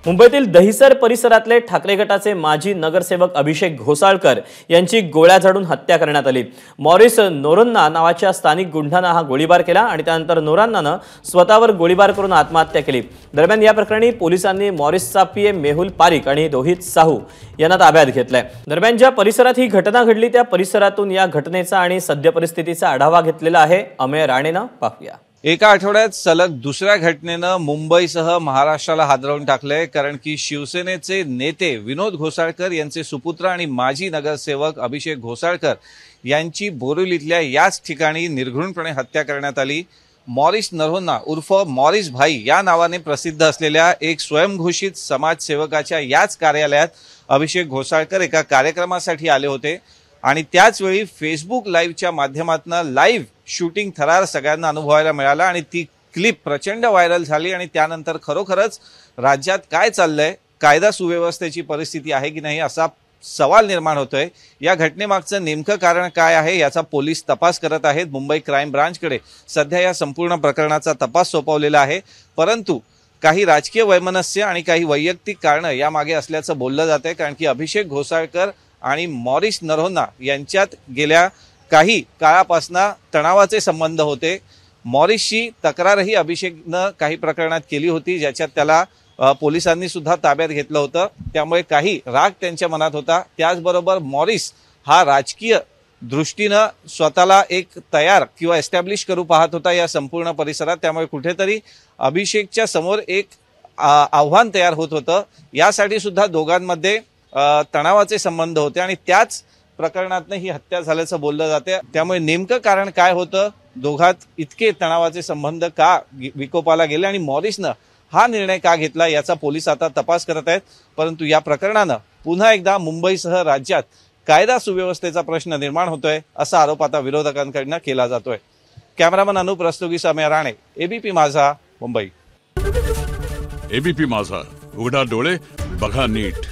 मुंबईतील दहिसर परिसरातले ठाकरे गटाचे माजी नगरसेवक अभिषेक घोसाळकर यांची गोळ्या झाडून हत्या करण्यात आली। मॉरिस नोरान्ना नावाच्या स्थानिक गुंडाने हा गोळीबार केला आणि त्यानंतर नोरान्नाने स्वतःवर गोळीबार करून आत्महत्या केली। दरम्यान या प्रकरणी पोलिसांनी मॉरिसचा पीए मेहुल पारिक आणि रोहित साहू यांना ताब्यात घेतलंय। दरम्यान ज्या परिसरात ही घटना घडली त्या परिसरातून या घटनेचा आणि सद्य परिस्थितीचा आढावा घेतलेला आहे अमेय राणेनं। पाहूया। एका आठवड्यात सलग दुसऱ्या घटनेनं मुंबईसह महाराष्ट्राला हादरवून टाकलंय। कारण की शिवसेनेचे नेते विनोद घोसाळकर यांचे सुपुत्र आणि माजी नगरसेवक अभिषेक घोसाळकर यांची बोरिवलीतल्या याच ठिकाणी निर्घृणपणे हत्या करण्यात आली। मॉरिस नरोन्ना उर्फ मॉरिस भाई या नावाने प्रसिद्ध असलेल्या एक स्वयंघोषित समाजसेवकाच्या याच कार्यालयात अभिषेक घोसाळकर एका कार्यक्रमासाठी आले होते आणि त्याच वेळी फेसबुक लाईव्हच्या माध्यमातून लाईव्ह शूटिंग थरार सगळ्यांना अनुभवायला मिळाला आणि ती क्लिप प्रचंड व्हायरल झाली आणि त्यानंतर खरोखरच राज्यात काय चाललंय, कायदा सुव्यवस्थेची परिस्थिती आहे की नाही असा सवाल निर्माण होतोय। या घटनेमागचं नेमकं कारण काय आहे याचा पोलीस तपास करत आहेत। मुंबई क्राईम ब्रांचकडे सध्या या संपूर्ण प्रकरणाचा तपास सोपवलेला आहे, परंतु काही राजकीय वैमनस्य आणि काही वैयक्तिक कारणं यामागे असल्याचं बोललं जात आहे। कारण की अभिषेक घोसाळकर आणि मॉरिस नरोन्ना यांच्यात गेल्या काही काळापासून तणावाचे संबंध होते। मॉरिसची तक्रारही अभिषेकनं काही प्रकरणात केली होती, ज्याच्यात त्याला पोलिसांनी सुद्धा ताब्यात घेतलं होतं। त्यामुळे काही राग त्यांच्या मनात होता। त्याचबरोबर मॉरिस हा राजकीय दृष्टीनं स्वतःला एक तयार किंवा एस्टॅब्लिश करू पाहत होता या संपूर्ण परिसरात। त्यामुळे कुठेतरी अभिषेकच्या समोर एक आव्हान तयार होत होतं। यासाठी सुद्धा दोघांमध्ये तणावाचे संबंध होते आणि त्याच प्रकरणातनं ही हत्या झाल्याचं बोललं जाते। त्यामुळे नेमकं कारण काय होतं, दोघात इतके तणावाचे संबंध का विकोपाला गेले आणि मॉरिसनं हा निर्णय का घेतला याचा पोलीस आता तपास करत आहेत। परंतु या प्रकरणानं पुन्हा एकदा मुंबईसह राज्यात कायदा सुव्यवस्थेचा प्रश्न निर्माण होतोय असा आरोप आता विरोधकांकडून केला जातोय। कॅमेरामन अनुप रस्तोगीसह अमेय राणे, एबीपी माझा, मुंबई। एबीपी माझा, उघडा डोळे बघा नीट।